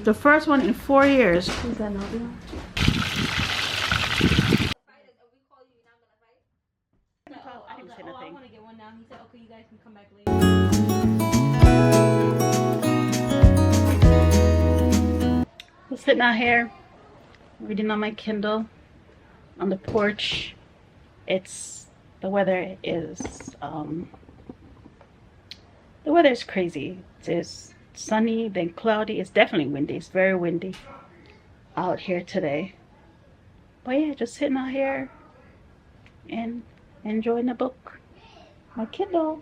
The first one in 4 years. Is that not real? I didn't say nothing. I want to get one now. He said, okay, you guys can come back later. I'm sitting out here reading on my Kindle on the porch. The weather is crazy. It's sunny, then cloudy. It's definitely windy. It's very windy out here today. But yeah, just sitting out here and enjoying the book, my Kindle.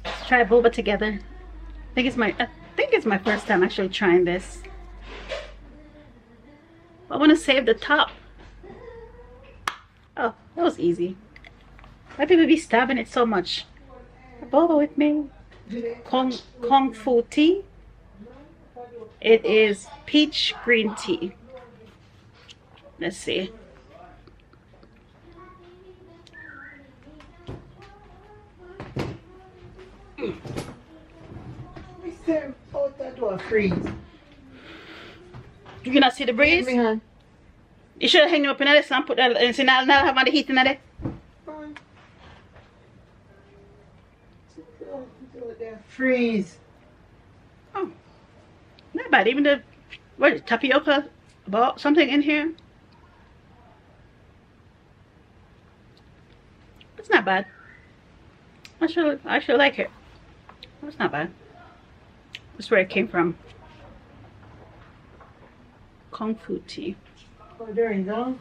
Let's try boba together. I think it's my first time actually trying this. I want to save the top. Oh, that was easy. Why people be stabbing it so much? Boba with me. Kung Fu tea. It is peach green tea. Let's see. Freeze. You cannot see the breeze? You should have hung up in this and put that and see now have the heat in there. Freeze. Oh. Not bad. Even the tapioca ball something in here. It's not bad. I should like it. It's not bad. That's where it came from. Kung Fu tea. Oh, there you go.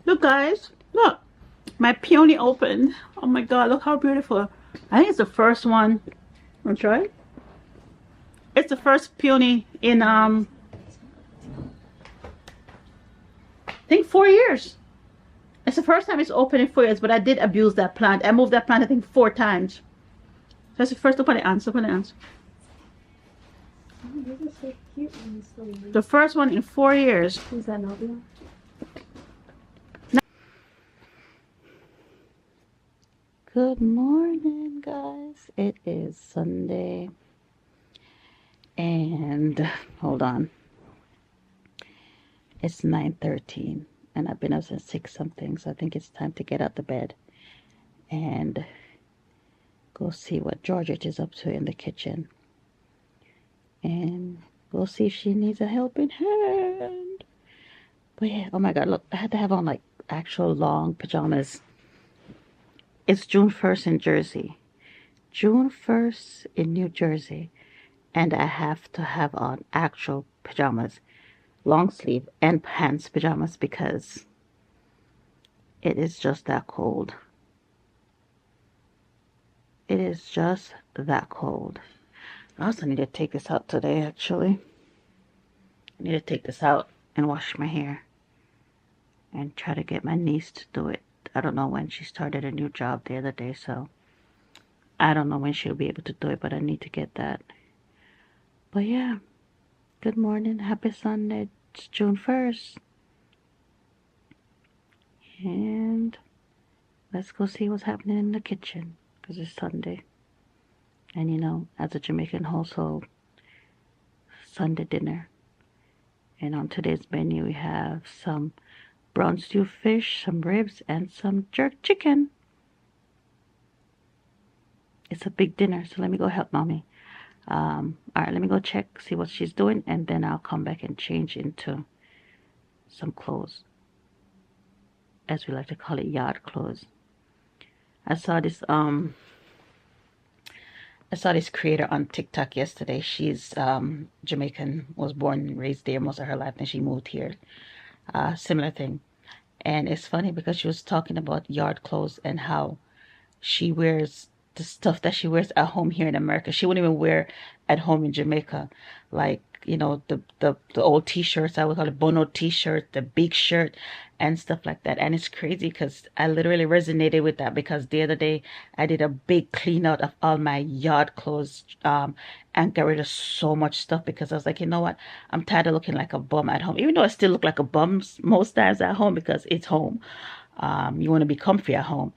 Look guys, look. My peony opened. Oh my god, look how beautiful. I think it's the first one. Wanna try it? It's the first peony in I think 4 years. It's the first time it's open in 4 years, but I did abuse that plant. I moved that plant I think 4 times. That's the first open the ants, open the ants. These are so cute and so weird. The first one in 4 years. Is that not real? Good morning guys. It is Sunday. And hold on. It's 9:13 and I've been up since 6 something, so I think it's time to get out the bed and go see what Georgette is up to in the kitchen. And we'll see if she needs a helping hand. But yeah, oh my god, look, I had to have on like actual long pajamas. It's June 1st in Jersey. June 1st in New Jersey. And I have to have on actual pajamas. Long sleeve and pants pajamas because it is just that cold. It is just that cold. I also need to take this out today actually. I need to take this out and wash my hair. And try to get my niece to do it. I don't know when she started a new job the other day, so I don't know when she'll be able to do it, but I need to get that. But yeah, good morning, happy Sunday. It's June 1st. And let's go see what's happening in the kitchen, because it's Sunday. And you know, as a Jamaican household, Sunday dinner. And on today's menu we have some brown stew fish, some ribs, and some jerk chicken. It's a big dinner, so let me go help mommy. Alright, let me go check, see what she's doing, and then I'll come back and change into some clothes. As we like to call it, yard clothes. I saw this creator on TikTok yesterday. She's Jamaican, was born and raised there most of her life, and she moved here. Similar thing. And it's funny because she was talking about yard clothes and how she wears the stuff that she wears at home here in America. She wouldn't even wear at home in Jamaica. Like you know, the old t-shirts, I would call it Bono t-shirt, the big shirt and stuff like that. And it's crazy because I literally resonated with that because the other day I did a big clean out of all my yard clothes, and got rid of so much stuff because I was like, you know what? I'm tired of looking like a bum at home, even though I still look like a bum most times at home because it's home. You want to be comfy at home.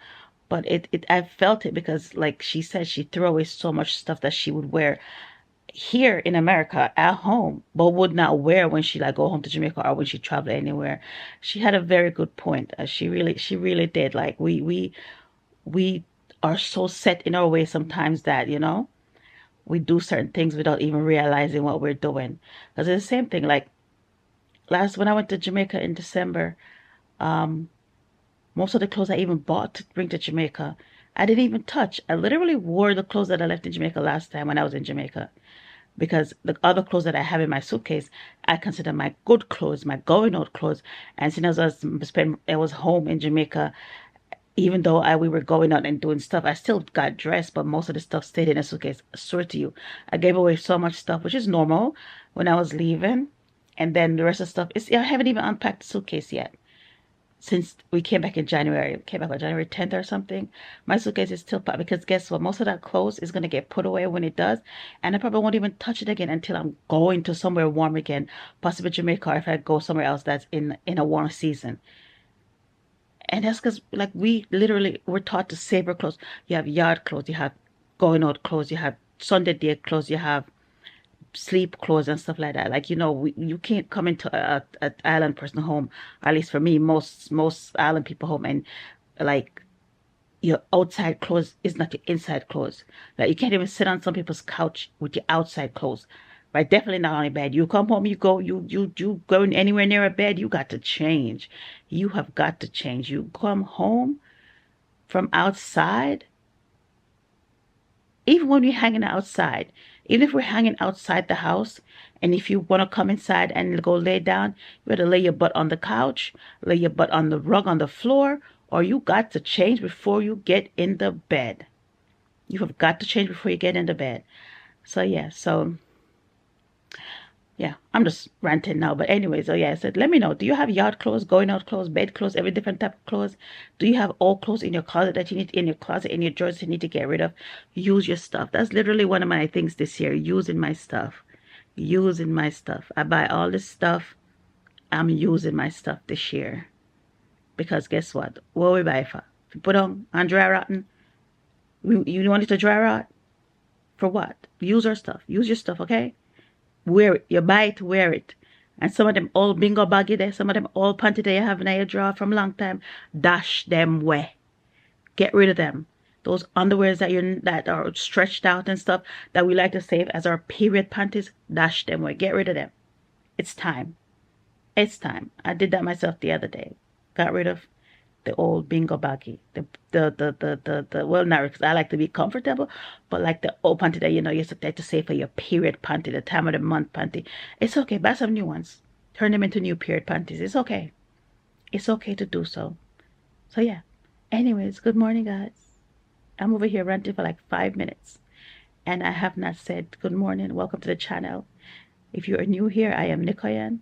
But I felt it because, like she said, she threw away so much stuff that she would wear here in America at home, but would not wear when she like go home to Jamaica or when she travel anywhere. She had a very good point. She really did. Like we are so set in our way sometimes that, you know, we do certain things without even realizing what we're doing. Because it's the same thing. Like last when I went to Jamaica in December, most of the clothes I even bought to bring to Jamaica, I didn't even touch. I literally wore the clothes that I left in Jamaica last time when I was in Jamaica. Because the other clothes that I have in my suitcase, I consider my good clothes, my going out clothes. And since I was home in Jamaica, even though we were going out and doing stuff, I still got dressed, but most of the stuff stayed in a suitcase. I swear to you, I gave away so much stuff, which is normal when I was leaving. And then the rest of the stuff I haven't even unpacked the suitcase yet. Since we came back in January, came back on January 10th or something, my suitcase is still packed because guess what? Most of that clothes is going to get put away when it does. And I probably won't even touch it again until I'm going to somewhere warm again, possibly Jamaica, or if I go somewhere else that's in a warm season. And that's because, like, we literally were taught to save our clothes. You have yard clothes, you have going out clothes, you have Sunday day clothes, you have sleep clothes and stuff like that. Like, you know, you can't come into a island person home, or at least for me, most island people home, and like your outside clothes is not your inside clothes. Like you can't even sit on some people's couch with your outside clothes. Right? Definitely not on a bed. You come home, you go anywhere near a bed, you got to change. You have got to change. You come home from outside, even when we're hanging outside, even if we're hanging outside the house, and if you want to come inside and go lay down, you better lay your butt on the couch, lay your butt on the rug on the floor, or you got to change before you get in the bed. You have got to change before you get into bed. So yeah, I'm just ranting now. But anyways, I said, let me know. Do you have yard clothes, going out clothes, bed clothes, every different type of clothes? Do you have all clothes in your closet that you need in your closet, in your drawers you need to get rid of? Use your stuff. That's literally one of my things this year, using my stuff. Using my stuff. I buy all this stuff. I'm using my stuff this year. Because guess what? What we buy for? If you put on dry rotten, you want it to dry rot? For what? Use our stuff. Use your stuff, okay? Wear it. You buy it, wear it. And some of them old bingo baggy there, some of them old panty that you have in your drawer from a long time, dash them away. Get rid of them. Those underwears that are stretched out and stuff that we like to save as our period panties, dash them away. Get rid of them. It's time. It's time. I did that myself the other day. Got rid of the old bingo baggy. Well, not because I like to be comfortable, but like the old panty that, you know, you're supposed to save for your period panty, the time of the month panty. It's okay. Buy some new ones. Turn them into new period panties. It's okay. It's okay to do so. So yeah. Anyways, good morning, guys. I'm over here ranting for like 5 minutes, and I have not said good morning. Welcome to the channel. If you are new here, I am Nikoyan.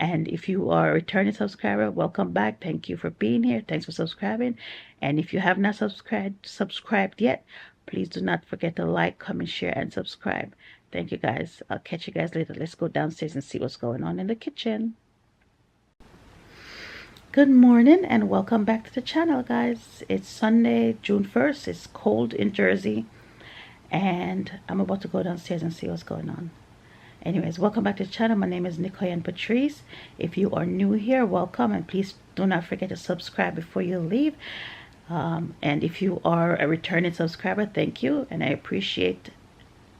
And if you are a returning subscriber, welcome back. Thank you for being here. Thanks for subscribing. And if you have not subscribed yet, please do not forget to like, comment, share, and subscribe. Thank you, guys. I'll catch you guys later. Let's go downstairs and see what's going on in the kitchen. Good morning and welcome back to the channel, guys. It's Sunday, June 1st. It's cold in Jersey. And I'm about to go downstairs and see what's going on. Anyways, welcome back to the channel. My name is Nikoyan Patrice. If you are new here, welcome, and please do not forget to subscribe before you leave. And if you are a returning subscriber, thank you, and I appreciate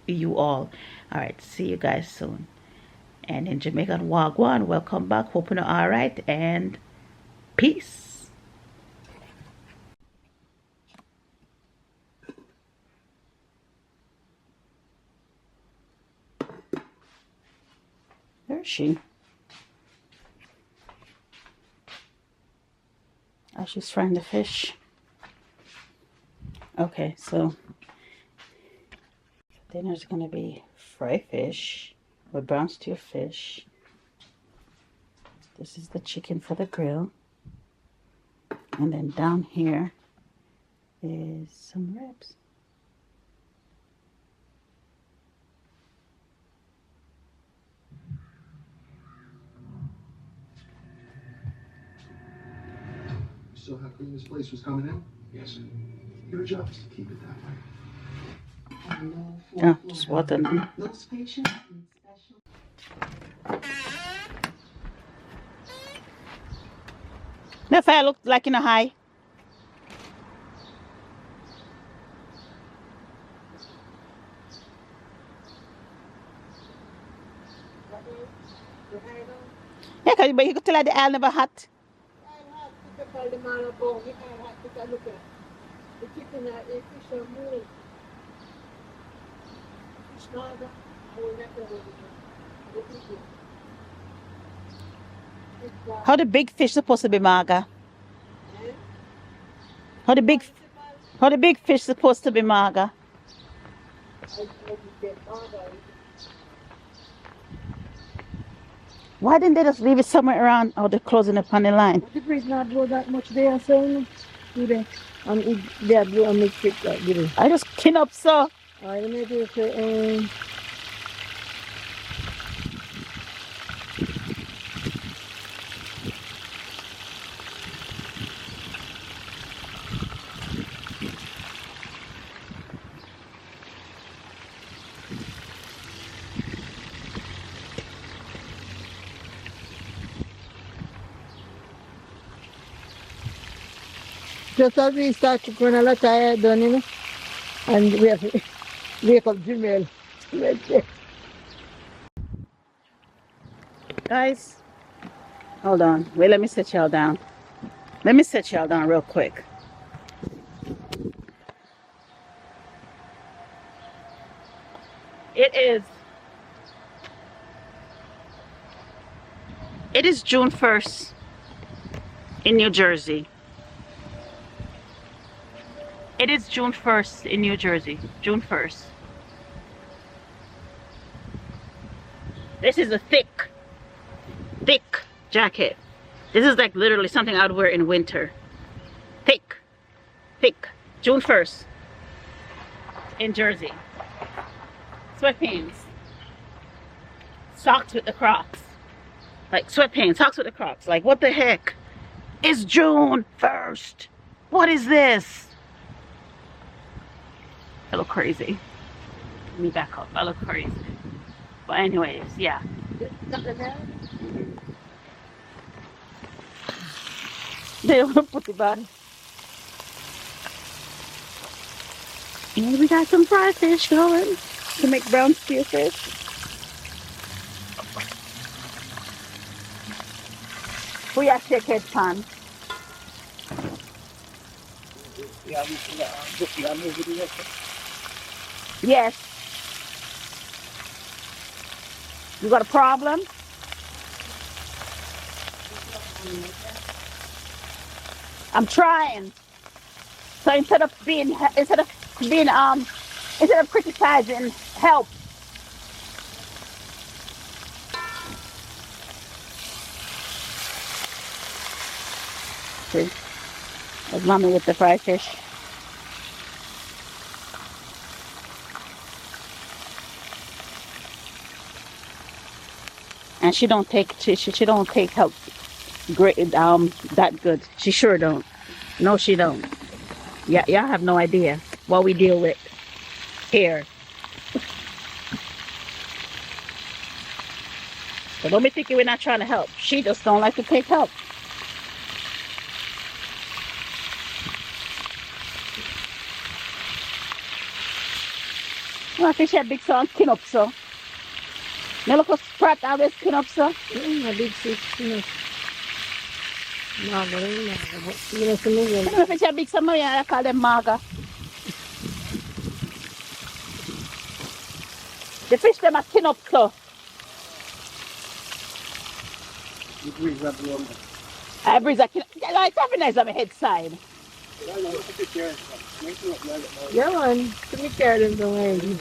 you all. All right, see you guys soon. And in Jamaican, wagwan, welcome back. Hoping you're all right, and peace. Where is she? Oh, she's frying the fish. Okay, so dinner's gonna be fried fish with brown stew fish. This is the chicken for the grill. And then down here is some ribs. You saw how clean this place was coming in? Yes, sir. Your job is to keep it that way. Oh, just water now. Those patients need special. The fire looked like in a high. Yeah, but you could tell her the oil never hot. How the big fish supposed to be, Marga? How the big fish supposed to be, Marga? Why didn't they just leave it somewhere around? Oh, they're closing up on the line. The priest not blow that much there, so do they? And if they blow and make it like this. I just clean up, so. I don't know if just as we start to run a lot tired done, you know, and we have to wake up Gmail. Guys, hold on. Wait, let me set y'all down. Let me set y'all down real quick. It is June 1st in New Jersey. It is June 1st in New Jersey. June 1st. This is a thick jacket. This is like literally something I would wear in winter. Thick. June 1st in Jersey. Sweatpants. Socks with the Crocs. Like sweatpants, socks with the Crocs. Like what the heck? It's June 1st. What is this? I look crazy. Let me back up. I look crazy. But anyways, yeah. They don't put it back. And we got some fried fish going to make brown stew fish. We have chicken pan. Yes. You got a problem? I'm trying. So instead of criticizing, help. See? There's mommy with the fried fish. And she don't take help great that good. She sure don't. No, she don't. Yeah, y'all have no idea what we deal with here. So don't be thinking we're not trying to help. She just don't like to take help. Well, fish had big son skin up so. Now look at Pratt always skin up so. A big fish, you know. No, but you know, The fish had big son, I call them Marga. The fish them are skin up so. I breeze a like having nice on my head side. yeah, man, to me care them don't mind.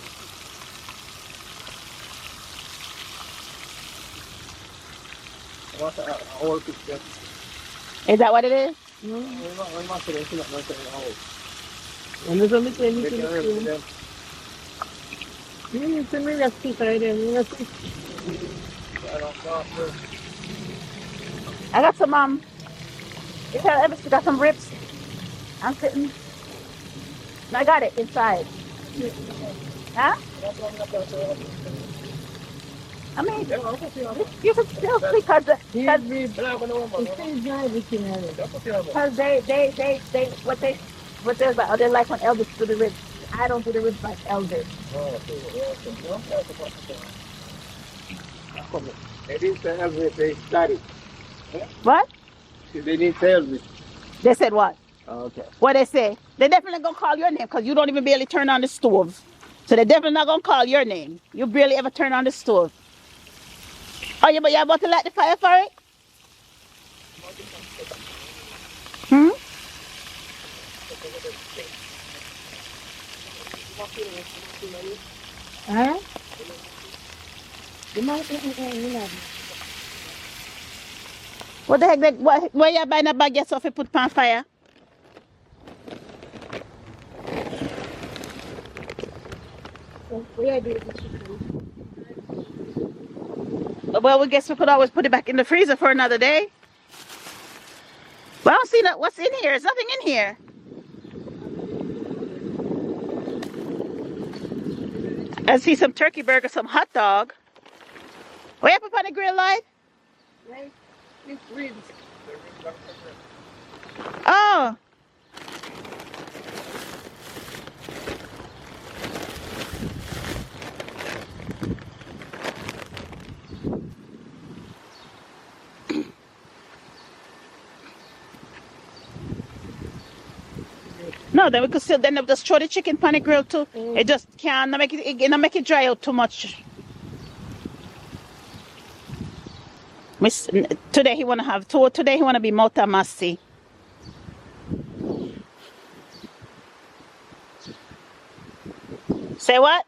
What a whole picture. Is that what it is? No, I'm not sure. I'm not sure how. And there's only 20 minutes. It's a miracle side and I don't know. I got some you got some ribs. I'm sitting. I got it inside. Huh? I mean, you can still see because what they like when elders do the ribs. I don't do the ribs like elders. They didn't tell me they studied. What? They didn't tell me. They said what? Okay. What they say? They definitely gonna call your name because you don't even barely turn on the stove. So they definitely not gonna call your name. You barely ever turn on the stove. Oh, yeah, but you're about to light the fire for it? Hmm? Huh? What the heck? Where you buying a baguette so if you put pan fire? Well, we guess we could always put it back in the freezer for another day. Well, I don't see that. What's in here? There's nothing in here. I see some turkey burger, some hot dog. Where you put on the grill light? Oh. No, then we could still then just throw the chicken on the grill too. It just can't make it dry out too much. Today he wanna be Mota Masi. Say what?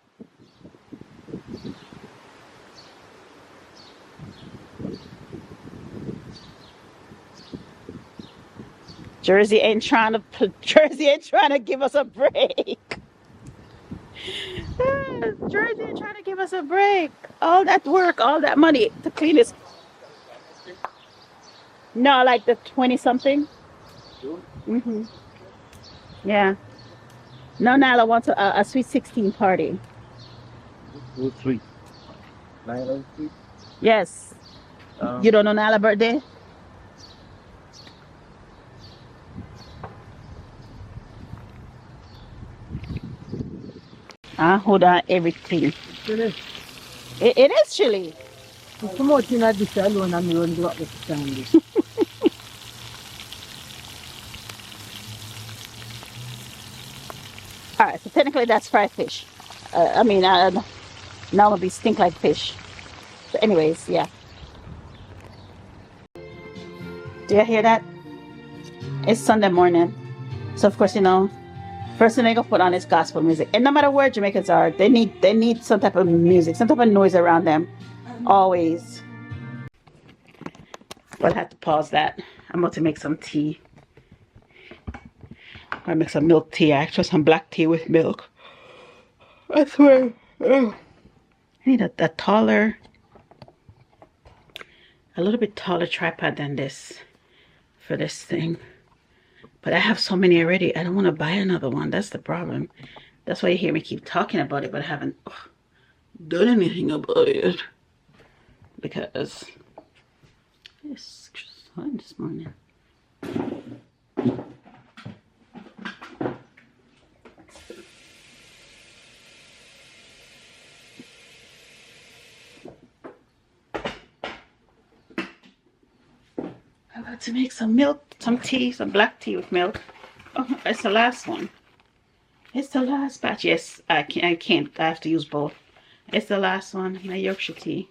Jersey ain't trying to give us a break. Jersey ain't trying to give us a break. All that work, all that money to clean this. No, like the 20 something. Mm-hmm. Yeah. No, Nala wants a sweet 16 party. Who's sweet? Nyla's sweet? Yes. You don't know Nala's birthday? Hold on, everything. It is chilly. Come on, you're not this alone and you run up the stand. All right, so technically that's fried fish. Now it'll be stink like fish. So anyways, yeah. Do you hear that? It's Sunday morning. So of course, first thing they gonna put on is gospel music. And no matter where Jamaicans are, they need some type of music, some type of noise around them. Always. Well, I have to pause that. I'm about to make some tea. I make some milk tea. I actually some black tea with milk. I swear. I need a little bit taller tripod than this for this thing. But I have so many already. I don't want to buy another one. That's the problem. That's why you hear me keep talking about it, but I haven't done anything about it. Because it's fun this morning. I'm about to make some milk, some tea, some black tea with milk. Oh, it's the last one. It's the last batch. Yes, I can't. I have to use both. It's the last one. My Yorkshire tea.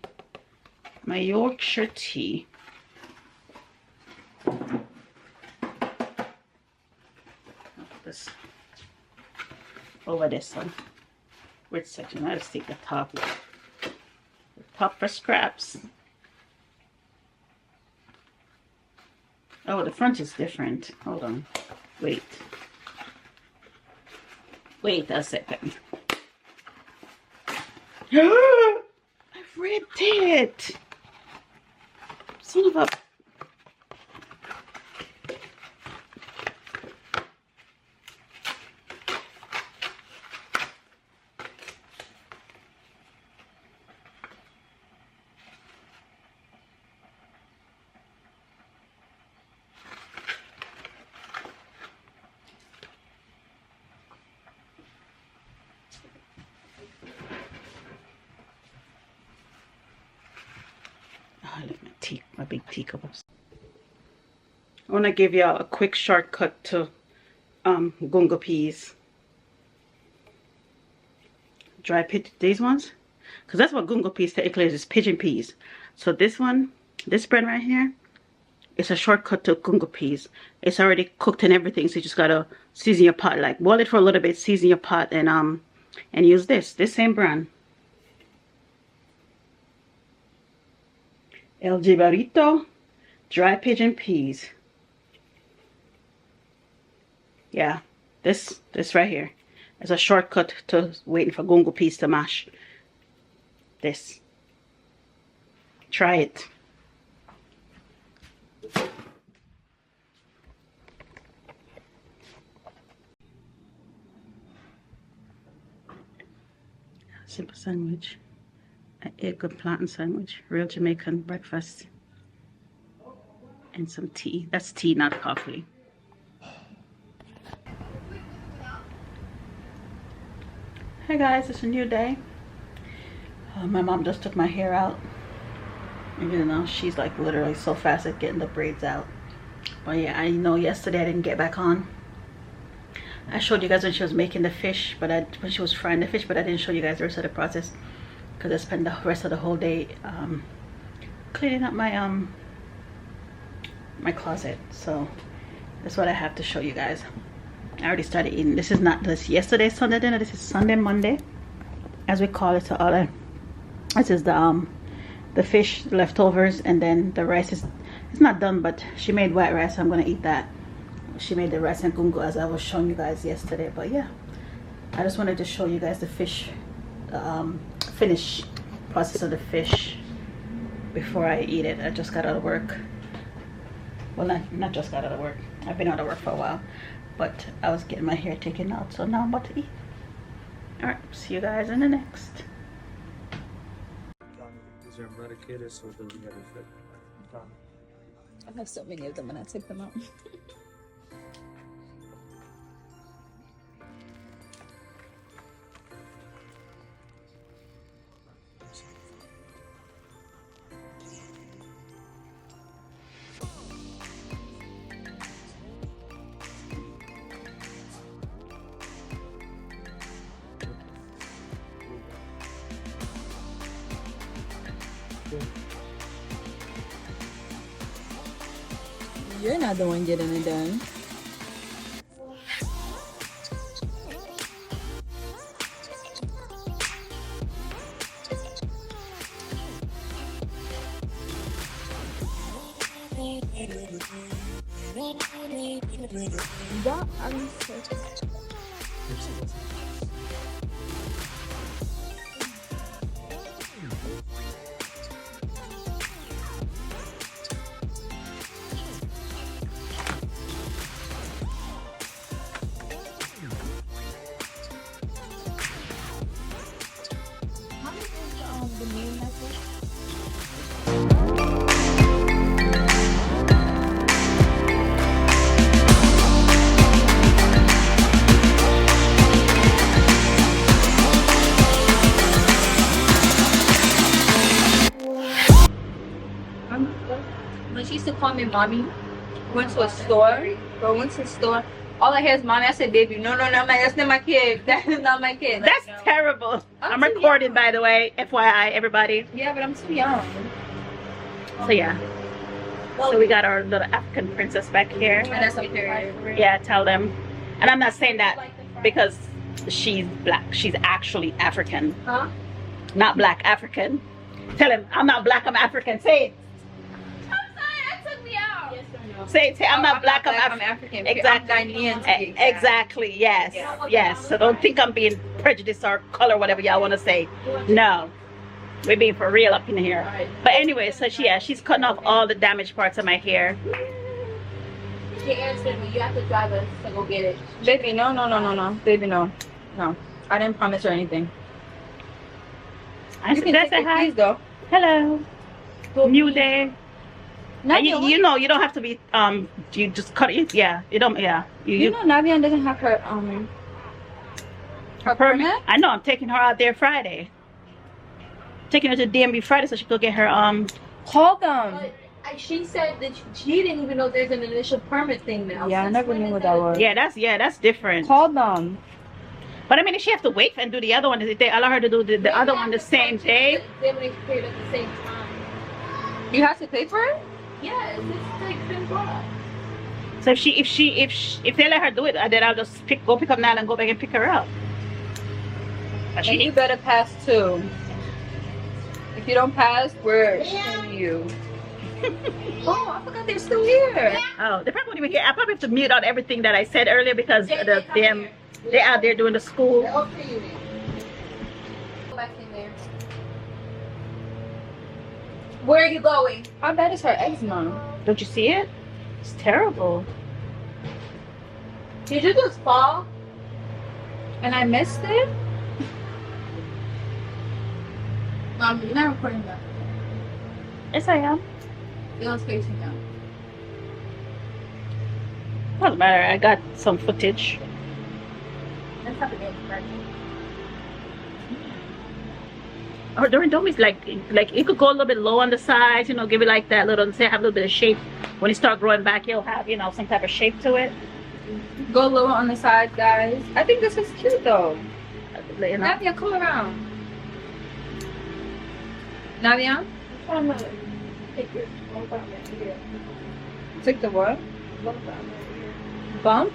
My Yorkshire tea. I'll put this over this one. Which section? I'll just take the top. The top for scraps. Oh, the front is different. Hold on. Wait. Wait a second. I've ripped it. Son of a... I left my big teacups. I want to give you a quick shortcut to gungo peas. Dry pitch these ones, because that's what gungo peas technically is pigeon peas. So this one, this spread right here, it's a shortcut to gungo peas. It's already cooked and everything, so you just gotta season your pot, like boil it for a little bit, season your pot, and use this same brand. El Jibarito dry pigeon peas. Yeah, this right here is a shortcut to waiting for gungo peas to mash. This. Try it. Simple sandwich. An egg and plantain sandwich, real Jamaican breakfast, and some tea. That's tea, not coffee. Hey guys, it's a new day. My mom just took my hair out. You know, she's like literally so fast at getting the braids out. But yeah, I know yesterday I didn't get back on. I showed you guys when she was making the fish, but when she was frying the fish, but I didn't show you guys the rest of the process. Because I spent the rest of the whole day cleaning up my my closet. So that's what I have to show you guys. I already started eating. This is not this yesterday's Sunday dinner. This is Sunday Monday, as we call it. So all this is the fish leftovers, and then the rice is, it's not done, but she made white rice, so I'm gonna eat that. She made the rice and gungo as I was showing you guys yesterday. But yeah, I just wanted to show you guys the fish. Finish process of the fish before I eat it. I just got out of work. Well, not just got out of work. I've been out of work for a while, but I was getting my hair taken out, so now I'm about to eat. All right, see you guys in the next. These are medicated, so it doesn't get infected. I have so many of them when I take them out. You're not the one getting it done. When she used to call me mommy, went to a store, all I hear is mommy. I said, baby, no, I'm like, that's not my kid. That is not my kid. Like, That's no. terrible. I'm too recording, young. by the way, FYI, everybody. Yeah, but I'm too young. So yeah. So we got our little African princess back here. And that's okay. Yeah, tell them. And I'm not saying that because she's black. She's actually African. Huh? Not black, African. Tell him, I'm not black, I'm African. Say it. I'm sorry, that took me out. Yes or no? Say I'm not black. I'm I'm African. Exactly. I'm Ghanaian. To be exact. Exactly. Yes. Yes. So don't think I'm being prejudiced or color, whatever y'all want to say. No, we're being for real up in here. But anyway, so she's cutting off all the damaged parts of my hair. She answered me. You have to drive us to go get it. Baby, no. Baby, no. I didn't promise her anything. I You can take say your hi. keys though. Hello. New day. Navian, You know, you don't have to be you just cut it. Yeah, you don't. Yeah, you know Navian doesn't have her permit. I know. I'm taking her out there Friday. Taking her to DMV Friday so she could get her Call them. But she said that she didn't even know there's an initial permit thing now. Yeah, I never knew what that was. Yeah, that's different. Call them. But I mean, if she has to wait and do the other one, if they allow her to do the other one the same day. They would experience at the same time. You have to pay for it? Yes, it's like been brought. So if they let her do it, then I'll just go pick up Nala and go back and pick her up. But And you better pass too. If you don't pass, we're showing you. Oh, I forgot they're still here. Oh, they probably won't even hear. I probably have to mute out everything that I said earlier because they're out there doing the school. Go back in there. Where are you going? How bad is her eczema? Don't you see it? It's terrible. Did you just fall? And I missed it? Mom, you're not recording that. Yes, I am. You're on spacing now. Doesn't matter. I got some footage. Let's have a game, right? Or don't be like it could go a little bit low on the sides, you know, give it like that little, say have a little bit of shape. When you start growing back, you'll have, you know, some type of shape to it. Go lower on the side, guys. I think this is cute though. You know. Navia, come around. Navia? I'm gonna take your phone from here. Take the what? Bump?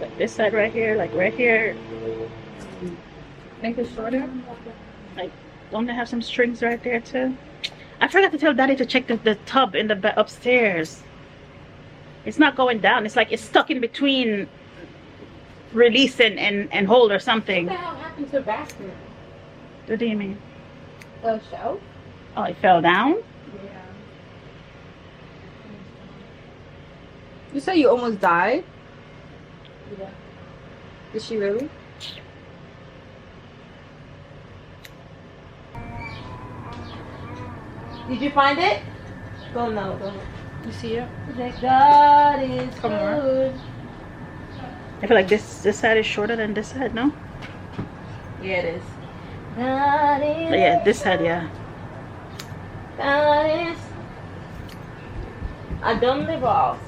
Like this side right here, like right here. Make it shorter? Like, don't they have some strings right there too? I forgot to tell Daddy to check the tub in the upstairs. It's not going down. It's like it's stuck in between release and hold or something. What the hell happened to the basket? What do you mean? The shelf? Oh, it fell down? Yeah. You said you almost died? Yeah. Did she really? Did you find it? Go no, go. You see it? That God is Come on. good. I feel like this side is shorter than this side, no? Yeah, it is. God is. But yeah, this side, yeah. God is. I done the boss.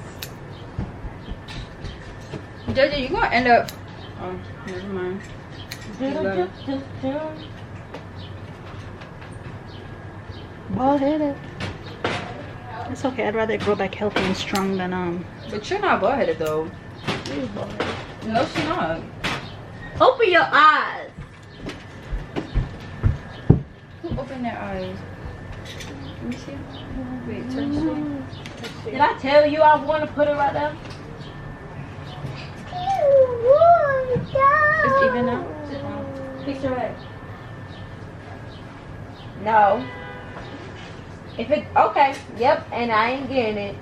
JJ, you gonna end up. Oh, never mind. Bald headed. It's okay. I'd rather grow back healthy and strong than But you're not bald-headed though. No, she's not. Open your eyes. Who opened their eyes? Let me see. Wait, touch it. Did I tell you I want to put it right there? It's even now. Fix your head. No. If it okay, yep, and I ain't getting it.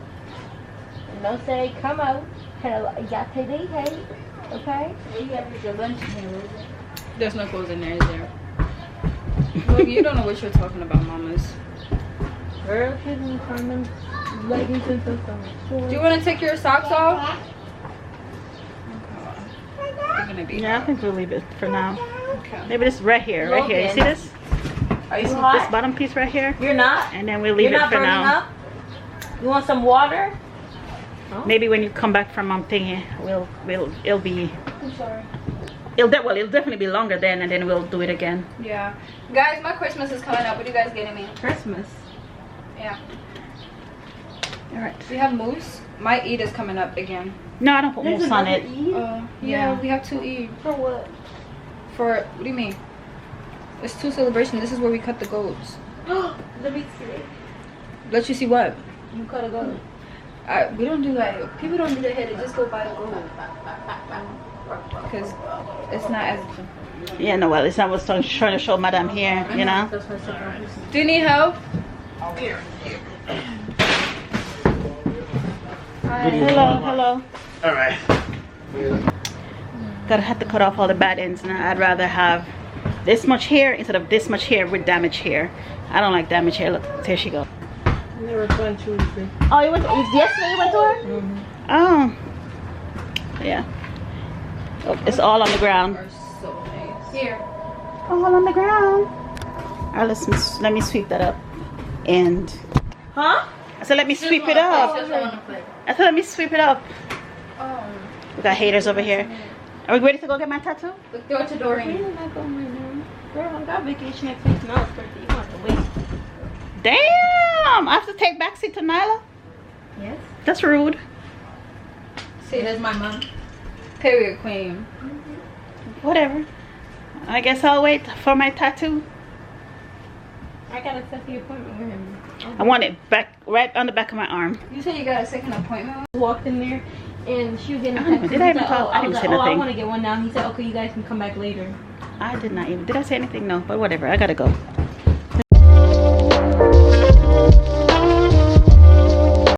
And don't say come out. Hell, you got to eat, hey. Okay? You got to put your lunch in here, Rosie. There's no clothes in there, is there? Look, you don't know what you're talking about, mamas. Girl, kids and coming, leggings and stuff. Do you want to take your socks off? You're gonna be. yeah. I think we'll leave it for now. Okay. Maybe this right here, right here. You see this? Are you This hot? bottom piece right here, You're not? and then we'll leave You're it not for burning now. up? You want some water? Maybe when you come back from thingy, it'll be. I'm sorry. It'll definitely be longer then, and then we'll do it again. Yeah. Guys, my Christmas is coming up. What are you guys getting me? Christmas. Yeah. All right. We have Moose. My Eid is coming up again. No, I don't put mousse on it. Yeah, we have 2 Eid. For what? For, what do you mean? It's 2 celebrations. This is where we cut the goats. Let me see. Let you see what? You gotta go. We don't do that. People don't do that here. They just go buy the gold. Because it's not as... Yeah, no, well, it's not what's trying to show Madam here, you know? Do you need help? Hello. All right. Gotta have to cut off all the bad ends now. I'd rather have this much hair instead of this much hair with damaged hair. I don't like damaged hair. Look, there she go. Never gone through it. Oh, you went yesterday you went to her? Mm-hmm. Oh. Yeah. Oh, it's all on the ground. So nice. Here. All on the ground. All right, let me sweep that up. And Huh? I said let me sweep it up. I said let me sweep it up. Oh. We got haters over here. Are we ready to go get my tattoo? Look, throw it to Doreen. We're not going right now. Girl, I got vacation next week. Now it's birthday. You want to wait. Damn! I have to take backseat to Nyla? Yes. That's rude. See, there's my mom. Period queen. Whatever. I guess I'll wait for my tattoo. I gotta set the appointment with him. I want it back right on the back of my arm. You said you got a second appointment? Walked in there and she was getting a I don't know, tattoo. did I even He said, talk? I didn't was say like, nothing. I want to get one now. He said, okay, you guys can come back later. I did not even. Did I say anything? No, but whatever. I gotta go.